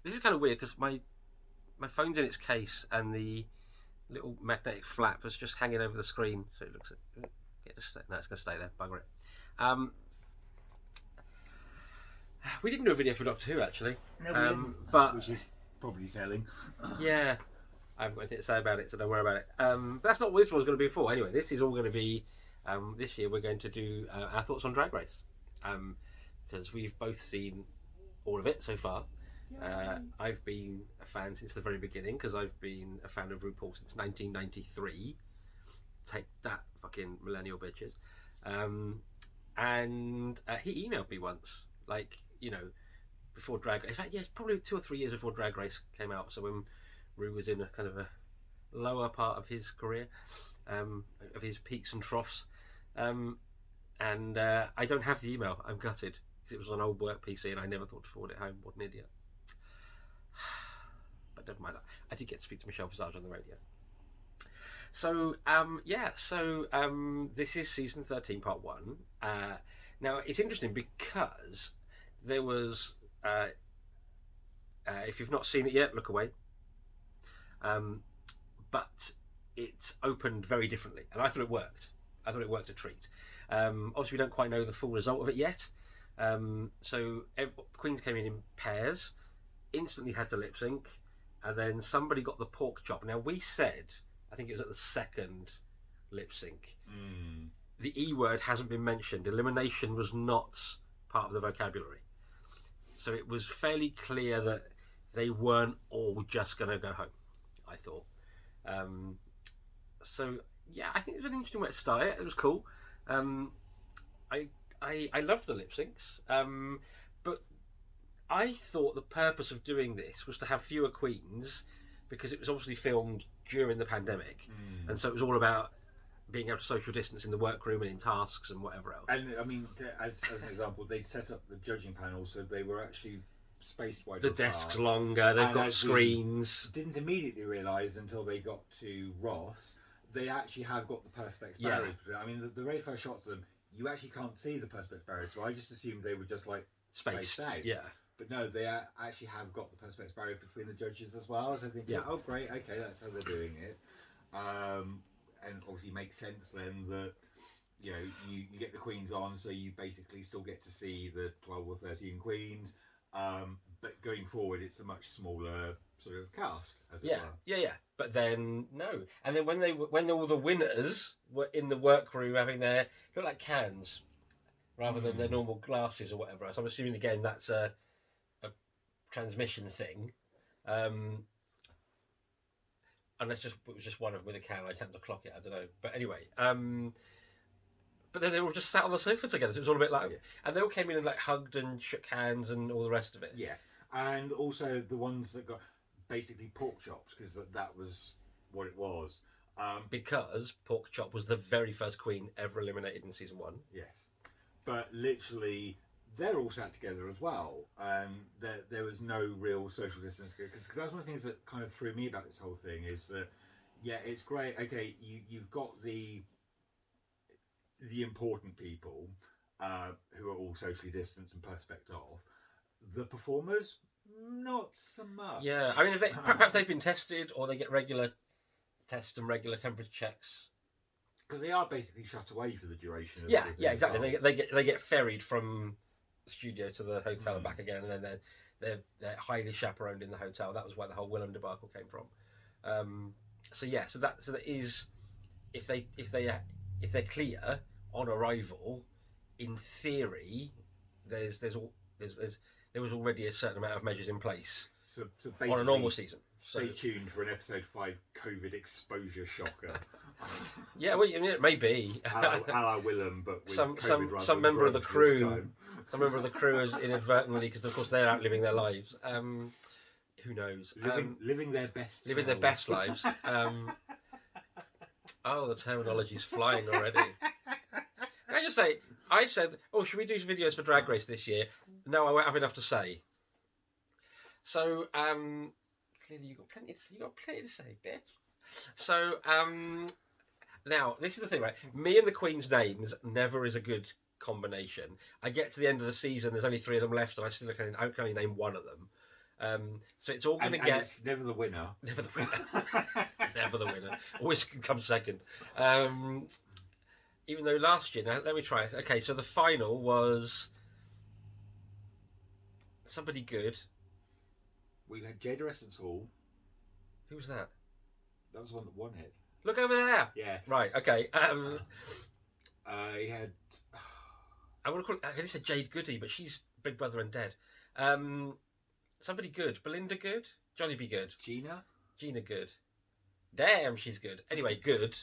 This is kind of weird because my phone's in its case and the little magnetic flap is just hanging over the screen, so it looks. Yeah, just no, it's going to stay there. Bugger it. We didn't do a video for Doctor Who actually. No, we didn't. But which is probably telling. Yeah, I haven't got anything to say about it, so don't worry about it. But that's not what this one's going to be for. Anyway, this is all going to be. This year we're going to do our thoughts on Drag Race, because we've both seen all of it so far. I've been a fan since the very beginning because I've been a fan of RuPaul since 1993. Take that, fucking millennial bitches. And he emailed me once, like, before Drag Race. In fact, yeah, probably 2 or 3 years before Drag Race came out. So when Ru was in a kind of a lower part of his career, of his peaks and troughs. And I don't have the email. I'm gutted because it was on an old work PC and I never thought to forward it home. What an idiot. But never mind. I did get to speak to Michelle Visage on the radio. So, this is season 13, part 1. Now, it's interesting because there was, if you've not seen it yet, look away. But it opened very differently, and I thought it worked. I thought it worked a treat. Obviously, we don't quite know the full result of it yet. Queens came in pairs, instantly had to lip sync, and then somebody got the pork chop. Now, we said, I think it was at the second lip sync, the E word hasn't been mentioned. Elimination was not part of the vocabulary. So it was fairly clear that they weren't all just going to go home, I thought. I think it was an interesting way to start it. It was cool. I loved the lip syncs, but I thought the purpose of doing this was to have fewer queens because it was obviously filmed during the pandemic, and so it was all about being able to social distance in the workroom and in tasks and whatever else. And I mean, as an example, they'd set up the judging panel so they were actually spaced wider. The desks longer, they've got screens. Didn't immediately realise until they got to Ross, they actually have got the perspex barriers. I mean, the very first shot of them, you actually can't see the perspex barriers, so I just assumed they were just like spaced out. Yeah. But no, they actually have got the perspex barrier between the judges as well. So I think, oh great, okay, that's how they're doing it. And obviously makes sense then that you get the queens on, so you basically still get to see the 12 or 13 queens. But going forward, it's a much smaller sort of cast, as it were. Yeah. But then no, and then when all the winners were in the workroom having their look like cans rather than their normal glasses or whatever. So I'm assuming again that's a transmission thing. Unless it was just one of them with a can, I happened to clock it. I don't know, but anyway. But then they were just sat on the sofa together. So it was all a bit like, and they all came in and like hugged and shook hands and all the rest of it. Yeah, and also the ones that got basically pork chops because that was what it was. Because pork chop was the very first queen ever eliminated in season 1. Yes, but literally they're all sat together as well. There was no real social distance because that's one of the things that kind of threw me about this whole thing is that it's great. Okay, you've got the important people who are all socially distanced and perspex off. The performers, not so much. Yeah, I mean, perhaps they've been tested or they get regular tests and regular temperature checks. Because they are basically shut away for the duration of exactly. They get ferried from the studio to the hotel and back again, and then they're highly chaperoned in the hotel. That was where the whole Willem debacle came from. So that is if they're clear on arrival, in theory, there was already a certain amount of measures in place. So basically, on a normal season. Stay tuned for an episode 5 COVID exposure shocker. Yeah, well, I mean, it may be. A la Willem, but with some member of the crew. Some member of the crew has inadvertently, because of course they're out living their lives. Who knows? Living their best. Living their best lives. Oh, the terminology's flying already. Can I just say, I said, oh, should we do videos for Drag Race this year? No, I won't have enough to say. So, clearly you got plenty to say, bitch. So, now, this is the thing, right? Me and the Queen's names never is a good combination. I get to the end of the season, there's only 3 of them left, and I can only name one of them. So it's all going to and get it's never the winner. never the winner, never the winner. Always comes second. Even though last year, now let me try it. Okay, so the final was somebody good. We had Jada Essence Hall. Who was that? That was one that won it. Look over there. Yes. Right. Okay. He had. I want to call it. I said Jade Goody, but she's Big Brother and Dead. Somebody good. Belinda good. Johnny B good. Gina good. Damn, she's good. Anyway, good.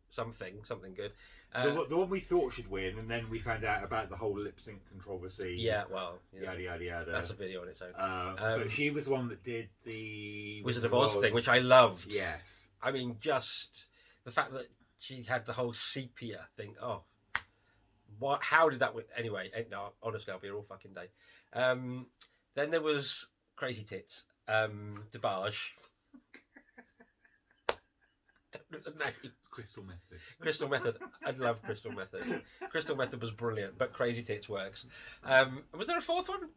Something good. the one we thought should win, and then we found out about the whole lip sync controversy. Yeah, well, yada yada yada. That's a video on its own. But she was the one that did the Wizard of Oz thing, which I loved. Yes. I mean, just the fact that she had the whole sepia thing. Oh, what? How did that win? Anyway, no, honestly, I'll be here all fucking day. Then there was Crazy Tits, DeBarge. The name. Crystal Method. I love Crystal Method. Crystal Method was brilliant, but Crazy Tits works. Was there a fourth one?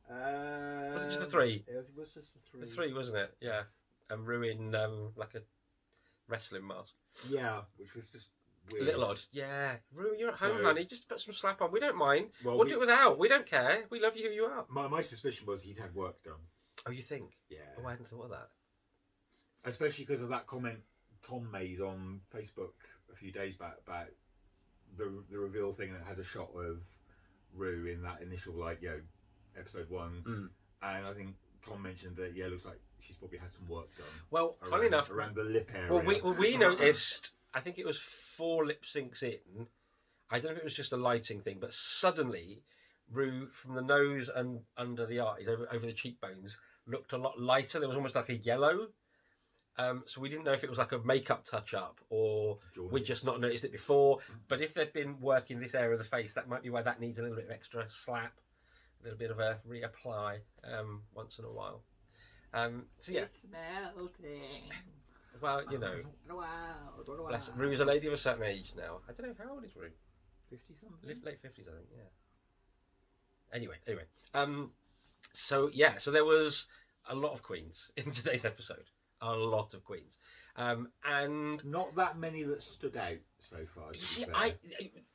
Was it just the three? It was just the three. The three, wasn't it? Yeah. And ruin like a wrestling mask. Yeah, which was just weird. A little odd. Yeah. Rue, you're at home, honey. Just put some slap on. We don't mind. Well, we'll do it without. We don't care. We love you who you are. My suspicion was he'd had work done. Oh, you think? Yeah. Oh, I hadn't thought of that. Especially because of that comment Tom made on Facebook a few days back about the reveal thing that had a shot of Rue in that initial episode 1, and I think Tom mentioned that looks like she's probably had some work done. Well, funny enough, around the lip area. Well, we noticed. I think it was 4 lip syncs in. I don't know if it was just a lighting thing, but suddenly Rue from the nose and under the eyes, over the cheekbones, looked a lot lighter. There was almost like a yellow. So we didn't know if it was like a makeup touch-up or we'd just not noticed it before. But if they'd been working this area of the face, that might be why that needs a little bit of extra slap, a little bit of a reapply once in a while. So yeah. It's melting. Well, you know. Rue's a lady of a certain age now. I don't know, how old is Rue? 50-something? Late 50s, I think, yeah. Anyway. So there was a lot of queens in today's episode. A lot of queens, and not that many that stood out so far. You see,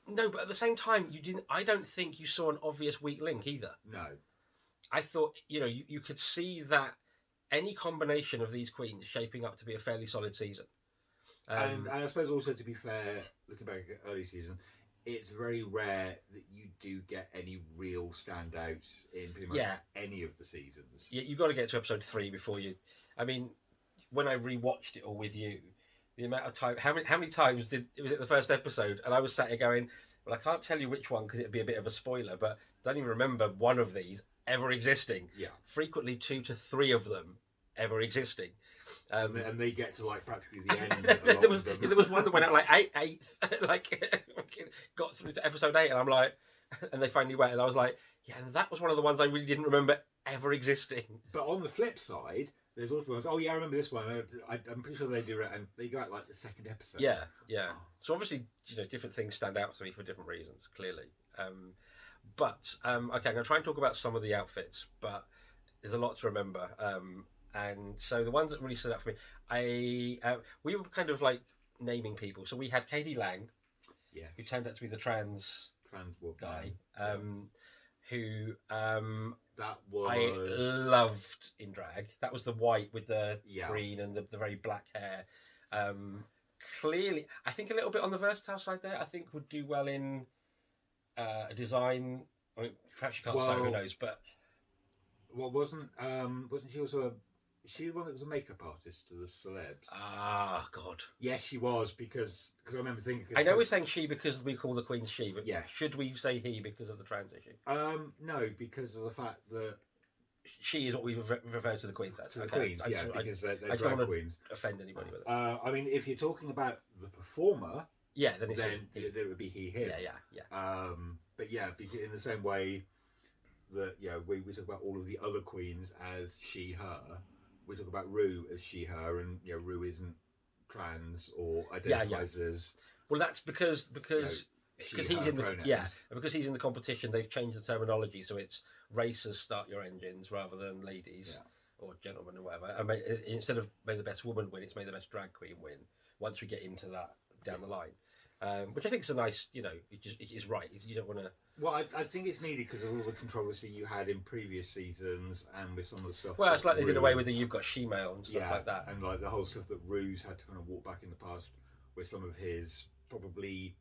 no, but at the same time, you didn't. I don't think you saw an obvious weak link either. No, I thought you could see that any combination of these queens shaping up to be a fairly solid season. And I suppose also, to be fair, looking back at early season, it's very rare that you do get any real standouts in pretty much any of the seasons. Yeah, you've got to get to episode 3 before you. I mean, when I rewatched it all with you, the amount of time, how many times was it the first episode? And I was sat here going, well, I can't tell you which one because it'd be a bit of a spoiler, but I don't even remember one of these ever existing. Yeah. Frequently 2 to 3 of them ever existing. And they get to practically the end. There was one that went out eighth, got through to episode 8, and I'm like, and they finally went, and I was like, yeah, and that was one of the ones I really didn't remember ever existing. But on the flip side, there's also ones. Oh yeah, I remember this one. I'm pretty sure they do it, and they go out the second episode. Yeah. So obviously, different things stand out to me for different reasons. Clearly, but okay, I'm going to try and talk about some of the outfits, but there's a lot to remember. And so the ones that really stood out for me, we were kind of naming people. So we had Katie Lang, yes, who turned out to be the trans guy, who that was I loved in drag. That was the white with the green and the very black hair. Clearly, I think a little bit on the versatile side there. I think would do well in a design. I mean, perhaps you can't say, who knows, but wasn't she also she the one that was a makeup artist to the celebs? Ah, God. Yes, she was, because I remember thinking. I know we're saying she because we call the queen she, but yes. Should we say he because of the trans issue? No, because of the fact that she is what we refer to the queens as. To the queens, because they're drag queens. Offend anybody with it. I mean, if you're talking about the performer, then it would be he, him. Yeah. But yeah, in the same way that we talk about all of the other queens as she, her. We talk about Rue as she, her, and Rue isn't trans or identifies as. Well, that's because because he's in the because he's in the competition, they've changed the terminology, so it's racers start your engines rather than ladies or gentlemen or whatever. And instead of may the best woman win, it's may the best drag queen win. Once we get into that down the line, which I think is a nice, it is right. You don't want to. Well, I think it's needed because of all the controversy you had in previous seasons and with some of the stuff. Well, it's like they did away with the "you've got she-mail" and stuff like that, and like the whole stuff that Rue's had to kind of walk back in the past with some of his probably,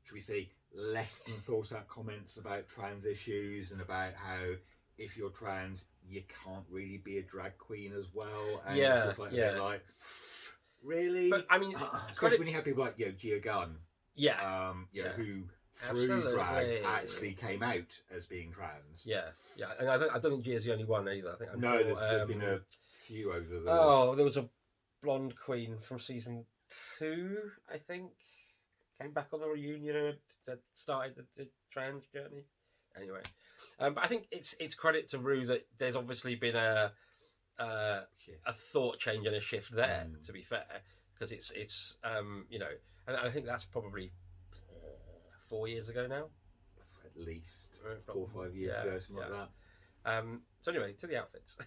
should we say, less than thought out comments about trans issues and about how if you're trans you can't really be a drag queen as well. And it's just like a bit like, really? But I mean, especially when you have people like Gia Gunn, who through drag actually came out as being trans. And I don't think Gia's the only one either. I think there's been a few over the. Oh, there was a blonde queen from season 2, I think, came back on the reunion that started the trans journey. Anyway, but I think it's credit to Rue that there's obviously been a thought change and a shift there. To be fair, because it's and I think that's probably 4 years ago now. At least 4 or 5 years ago, something like that. So anyway, to the outfits.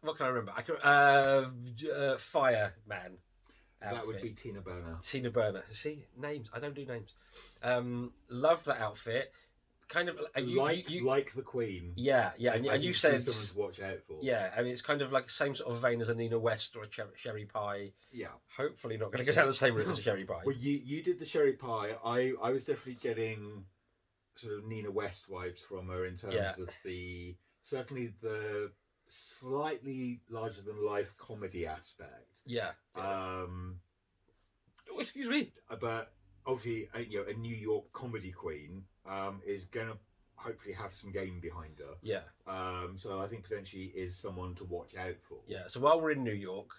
What can I remember? Fireman. Outfit. That would be Tina Burner. Tina Burner. See, names. I don't do names. Love that outfit. Kind of like the Queen. Yeah. And you said someone to watch out for. Yeah, I mean it's kind of like the same sort of vein as a Nina West or a Sherry Pie. Yeah. Hopefully not going to go down the same route as a Sherry Pie. Well, you did the Sherry Pie. I was definitely getting sort of Nina West vibes from her in terms of certainly the slightly larger than life comedy aspect. Yeah. Oh, excuse me. But obviously, a New York comedy queen is gonna hopefully have some game behind her. Yeah. So I think potentially is someone to watch out for. Yeah. So while we're in New York,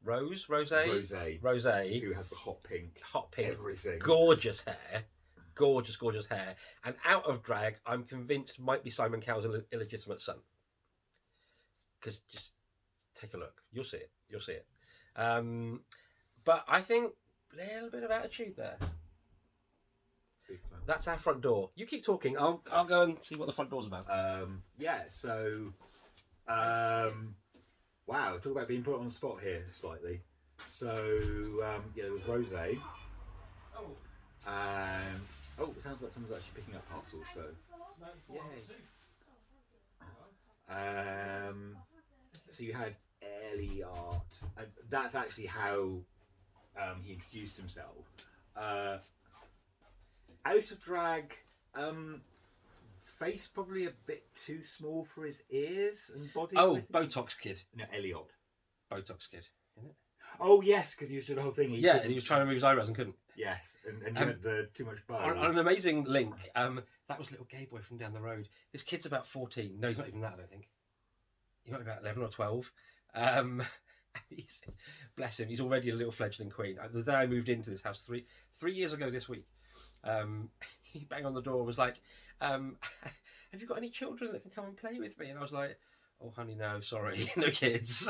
Rose, who has the hot pink, everything, gorgeous hair, gorgeous hair, and out of drag, I'm convinced might be Simon Cowell's illegitimate son. Because just take a look, you'll see it. But I think a little bit of attitude there. That's our front door. You keep talking. I'll go and see what the front door's about. So, wow, talk about being put on the spot here slightly. So, there was Rose. And it sounds like someone's actually picking up parcels. So, yay. So you had Elliot, and that's actually how he introduced himself. Out of drag, face probably a bit too small for his ears and body. Oh, Botox kid. No, Elliot. Botox kid, isn't it? Oh yes, because he was doing the whole thing. And he was trying to move his eyebrows and couldn't. Yes, and you had the too much bow. On an amazing link, that was little gay boy from down the road. This kid's about 14. No, he's not even that, I don't think. He might be about 11 or 12. Bless him, he's already a little fledgling queen. The day I moved into this house 3 years ago this week, he banged on the door and was like, have you got any children that can come and play with me? And I was like, oh honey, no, sorry, no kids.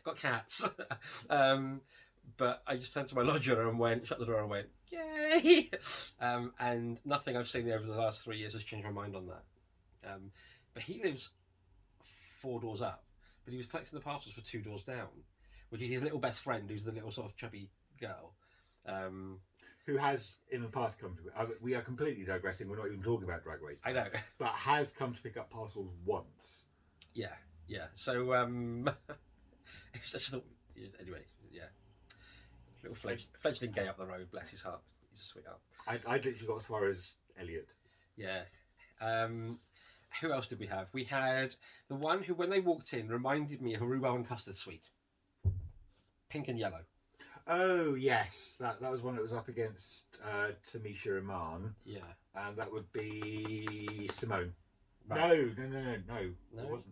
Got cats. But I just turned to my lodger and shut the door and went, yay! And nothing I've seen over the last 3 years has changed my mind on that. But he lives 4 doors up, but he was collecting the parcels for 2 doors down, which is his little best friend, who's the little sort of chubby girl. Who has in the past come to... we are completely digressing, we're not even talking about Drag Race. I know. But has come to pick up parcels once. Yeah. So, it's just... Anyway, yeah. Little fledgling gay up the road, bless his heart. He's a sweetheart. I literally got as far as Elliot. Yeah. Who else did we have? We had the one who, when they walked in, reminded me of a rhubarb and custard sweet. Pink and yellow. Oh, yes. That was one that was up against Tamisha Iman. Yeah. And that would be Simone. Right. No.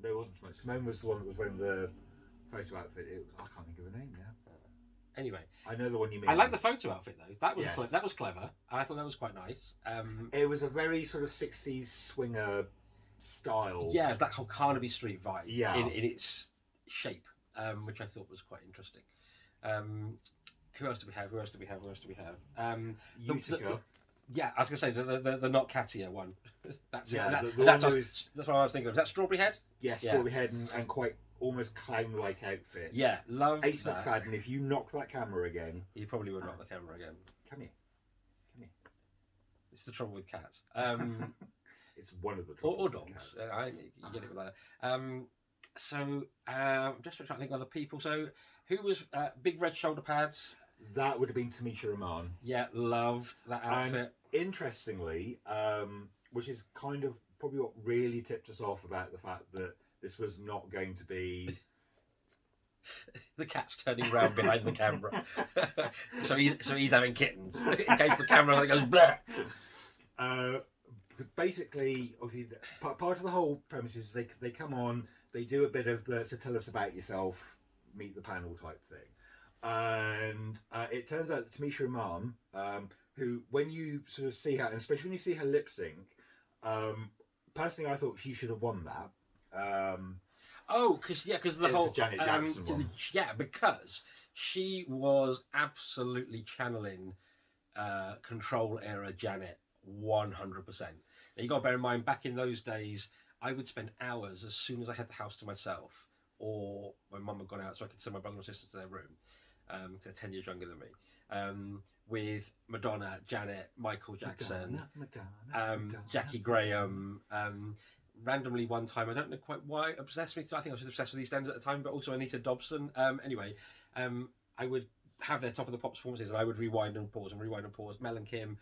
There wasn't Simone. Simone was the one that was wearing the photo outfit. I can't think of her name now. Anyway, I know the one you mean. I like the photo outfit though. That was that was clever. I thought that was quite nice. It was a very sort of 60s swinger style. Yeah, that whole Carnaby Street vibe. Yeah. In its shape, which I thought was quite interesting. Who else do we have? Utica. Yeah, I was gonna say the not cattier one. That's Yeah, it. the That's one who's what I was thinking of. Is that Strawberry Head? yeah, strawberry head and quite almost clown-like outfit. Yeah, love Ace that. McFadden, if you knock that camera again, You probably would knock the camera again. come here. It's the trouble with cats. It's one of the or troubles with dogs. cats. You get it with that. Just trying to think of other people. So, who was big red shoulder pads? That would have been Tamisha Iman. Yeah, loved that outfit. And interestingly, which is kind of probably what really tipped us off about the fact that this was not going to be the cat's turning round behind the camera, so he's having kittens in case the camera goes blah. Basically, obviously, part of the whole premise is they come on, they do a bit of the so tell us about yourself, meet the panel type thing, and it turns out that Tamisha Iman, who when you sort of see her, and especially when you see her lip sync, personally I thought she should have won that. Because the whole Janet Jackson one. Because she was absolutely channeling Control era Janet 100%. Now you got to bear in mind, back in those days, I would spend hours as soon as I had the house to myself, or my mum had gone out, so I could send my brother and sister to their room. They're 10 years younger than me. With Madonna, Janet, Michael Jackson, Madonna. Jackie Graham. Randomly one time, I don't know quite why it obsessed me. I think I was obsessed with EastEnders at the time, but also Anita Dobson. I would have their top of the pops performances, and I would rewind and pause, Mel and Kim,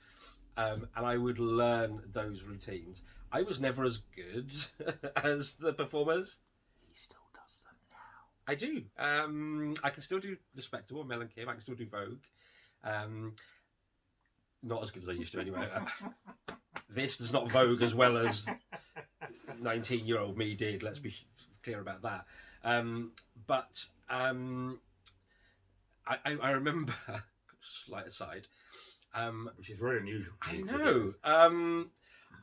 and I would learn those routines. I was never as good as the performers. He still does them now. I do. I can still do Respectable, Mel and Kim. I can still do Vogue. Not as good as I used to anyway. This does not Vogue as well as 19-year-old me did. Let's be clear about that. I remember, slight aside, which is very unusual. I know.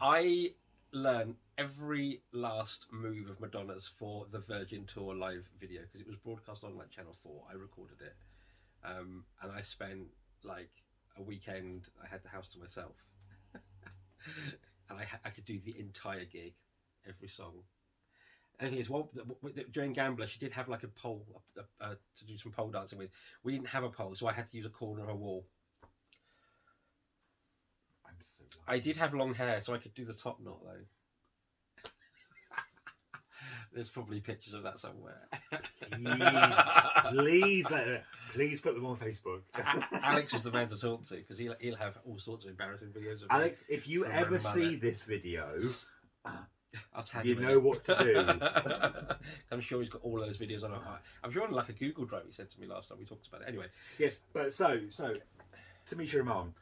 I learned every last move of Madonna's for the Virgin Tour live video because it was broadcast on like Channel 4. I recorded it, and I spent like a weekend. I had the house to myself, and I could do the entire gig, every song. And the thing is, during Gambler, she did have like a pole to do some pole dancing with. We didn't have a pole, so I had to use a corner of a wall. I'm so lucky. I did have long hair, so I could do the top knot though. There's probably pictures of that somewhere. Please put them on Facebook. Alex is the man to talk to because he'll have all sorts of embarrassing videos of Alex, if you ever see this video, I'll tag you him know what to do. I'm sure he's got all those videos on. I'm sure on like a Google Drive. He said to me last time we talked about it. Anyway, yes, but so Tamisha Iman,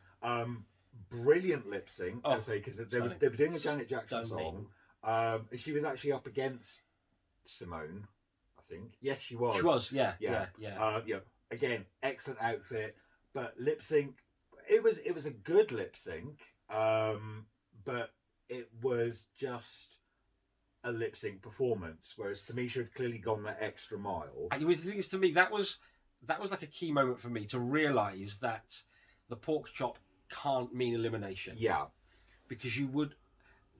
brilliant lip sync. I say because they were doing a Janet Jackson song. She was actually up against Simone, I think. Yes, she was. She was. Yeah. Again, excellent outfit, but lip sync. It was a good lip sync, but it was just a lip sync performance, whereas Tamisha had clearly gone that extra mile. And the thing is, to me, that was like a key moment for me to realise that the pork chop can't mean elimination. Yeah, because you would.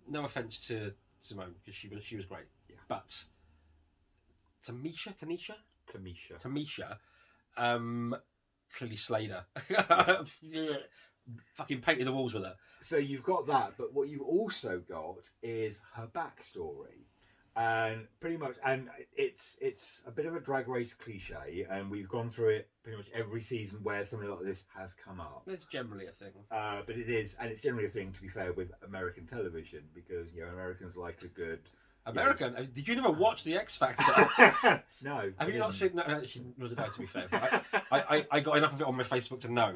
No offence to Simone, because she was great. Yeah, but Tamisha, clearly slayed her. Fucking painted the walls with her. So you've got that, but what you've also got is her backstory, and pretty much, and it's a bit of a Drag Race cliche, and we've gone through it pretty much every season where something like this has come up. It's generally a thing, but it is, and it's generally a thing. To be fair, with American television, because Americans like a good. American? Did you never watch The X Factor? No. Have you not seen? No, actually, nor did I, to be fair. But I got enough of it on my Facebook to know.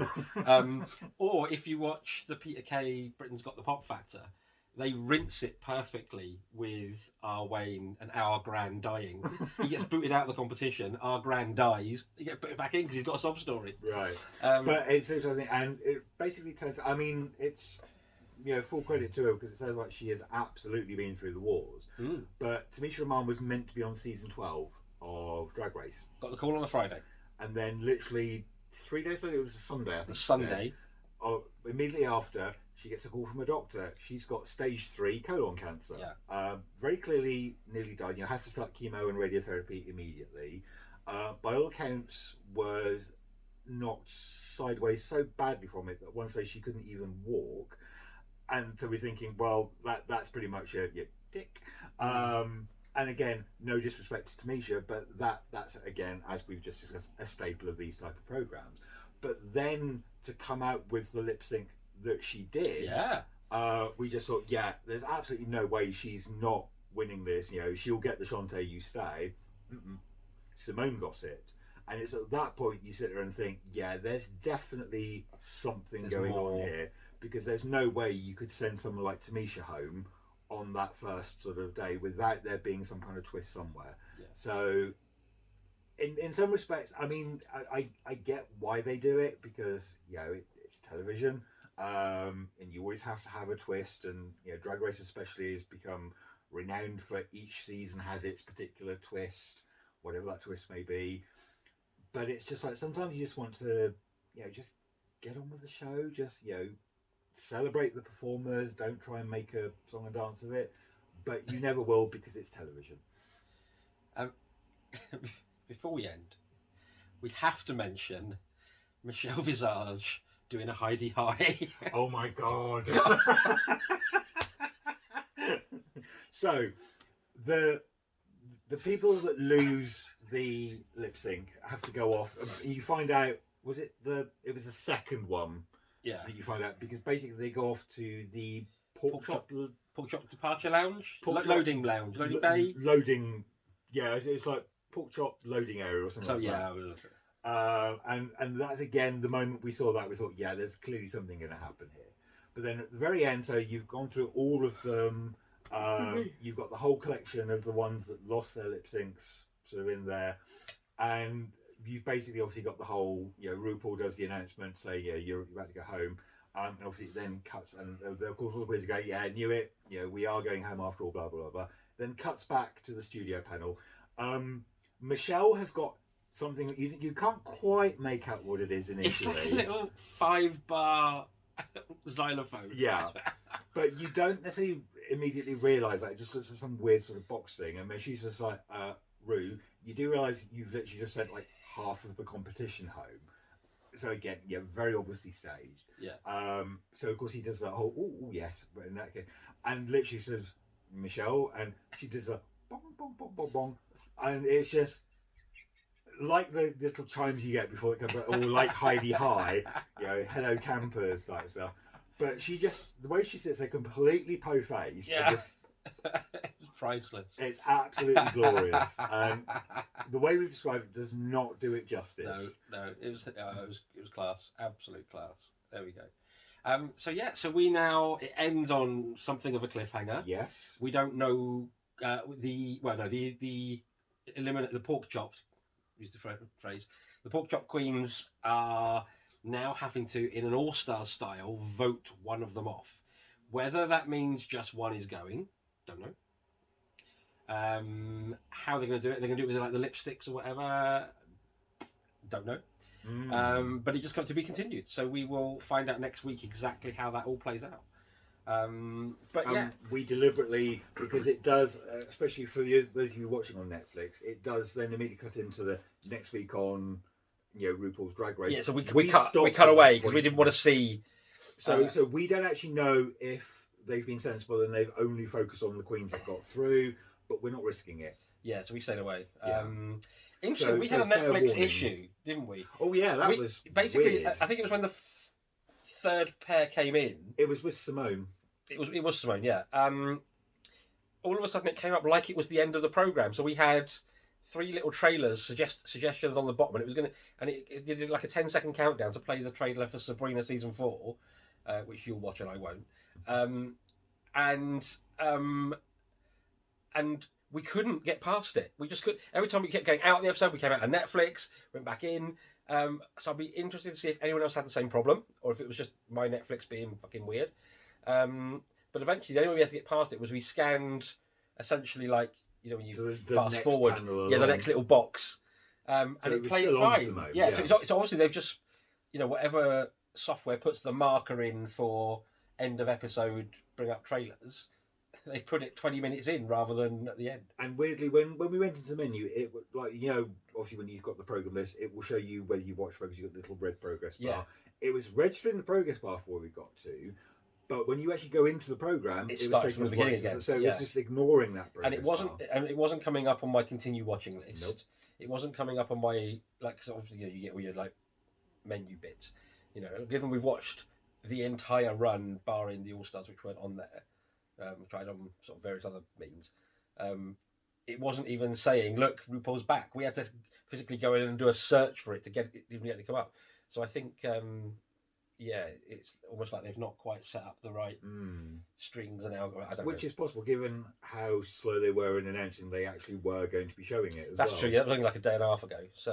Or if you watch the Peter Kay Britain's Got the Pop Factor, they rinse it perfectly with our Wayne and our Gran dying. He gets booted out of the competition. Our Gran dies. He gets put back in because he's got a sob story. Right. But it's something, and it basically turns. I mean, it's. Full credit to her because it sounds like she has absolutely been through the wars. Mm. But Tamisha Iman was meant to be on season 12 of Drag Race. Got the call on a Friday. And then literally 3 days later, it was a Sunday, I think. Sunday. Oh, immediately after, she gets a call from a doctor. She's got stage 3 colon cancer. Yeah. Very clearly nearly died. Has to start chemo and radiotherapy immediately. By all accounts, was knocked sideways so badly from it that one stage she couldn't even walk. And so we're thinking, well, that's pretty much your dick. And again, no disrespect to Tamisha, but that's again, as we've just discussed, a staple of these type of programs. But then to come out with the lip sync that she did, we just thought, there's absolutely no way she's not winning this. She'll get the Shantae You Stay. Simone got it. And it's at that point you sit there and think, there's definitely something going on here, because there's no way you could send someone like Tamisha home on that first sort of day without there being some kind of twist somewhere. So in some respects, I mean, I get why they do it, because it's television, and you always have to have a twist, and Drag Race especially has become renowned for each season has its particular twist, whatever that twist may be. But it's just like sometimes you just want to just get on with the show, just celebrate the performers, don't try and make a song and dance of it, but you never will, because it's television. Before we end, we have to mention Michelle Visage doing a Heidi High. Oh my god. So the people that lose the lip sync have to go off. You find out, it was the second one that you find out, because basically they go off to the pork chop departure lounge, loading bay, loading. It's like pork chop loading area or something. And that's again the moment we saw that we thought, there's clearly something going to happen here. But then at the very end, so you've gone through all of them. You've got the whole collection of the ones that lost their lip syncs sort of in there, and you've basically obviously got the whole, RuPaul does the announcement, say, you're about to go home, and obviously it then cuts, and of course all the quizzes go, I knew it, we are going home after all, blah, blah, blah, blah. Then cuts back to the studio panel. Michelle has got something that you can't quite make out what it is initially. It's like a little 5-bar xylophone. Yeah, but you don't necessarily immediately realise that. It just looks like some weird sort of box thing, and then she's just like, Ru, you do realise you've literally just sent like half of the competition home. So again, very obviously staged. So of course he does that whole, oh yes, but in that case, and literally says Michelle, and she does a bong bong bong bong bong, and it's just like the little chimes you get before it comes out, or like Heidi High, hello campers type stuff. But she just, the way she sits there completely po-faced. It's priceless. It's absolutely glorious. The way we've described it does not do it justice. No, it was class, absolute class. There we go. So we now, it ends on something of a cliffhanger. Yes. We don't know the pork chops. Use the phrase. The pork chop queens are now having to, in an all-star style, vote one of them off. Whether that means just one is going, don't know. How they're going to do it? They're going to do it with like the lipsticks or whatever. Don't know. But it just got to be continued. So we will find out next week exactly how that all plays out. We deliberately, because it does, especially for those of you watching on Netflix, it does then immediately cut into the next week on RuPaul's Drag Race. Yeah, so we cut away because we didn't want to see. So we don't actually know if they've been sensible and they've only focused on the queens that got through, but we're not risking it. Yeah, so we stayed away. Interesting. We had a Netflix issue, didn't we? Oh yeah, that was basically weird. I think it was when the third pair came in. It was with Simone. It was Simone, yeah. All of a sudden it came up like it was the end of the program. So we had 3 little trailers, suggestions on the bottom, and it did like a 10-second countdown to play the trailer for Sabrina season 4, which you'll watch and I won't. And we couldn't get past it. We just couldn't. Every time we kept going out of the episode, we came out of Netflix, went back in. So I'll be interested to see if anyone else had the same problem, or if it was just my Netflix being fucking weird. But eventually, the only way we had to get past it was we scanned, essentially like, when you fast forward, the next little box, and it played fine. So obviously they've just whatever software puts the marker in for end of episode, bring up trailers, they've put it 20 minutes in rather than at the end. And weirdly, when we went into the menu, it would, like, obviously when you've got the program list, it will show you whether you've watched because you've got the little red progress bar. Yeah. It was registering the progress bar for where we got to, but when you actually go into the program, it was taking from the beginning again. So it was just ignoring that progress bar. And it wasn't coming up on my continue watching list. Nope. It wasn't coming up on my, like, so obviously, you get all your, like, menu bits. Given we've watched the entire run, barring the All-Stars, which weren't on there, tried on sort of various other means, it wasn't even saying, look, RuPaul's back. We had to physically go in and do a search for it to get it even to come up. So I think, it's almost like they've not quite set up the right strings and algorithm. Which is possible, given how slow they were in announcing they actually were going to be showing it as That's true, yeah. That was only like a day and a half ago. So,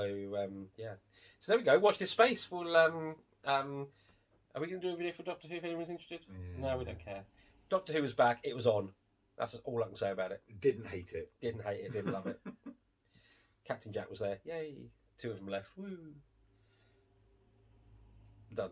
So there we go. Watch this space. We'll, are we going to do a video for Doctor Who if anyone's interested? Yeah. No, we don't care. Doctor Who was back. It was on. That's all I can say about it. Didn't hate it. Didn't love it. Captain Jack was there. Yay. 2 of them left. Woo. Done.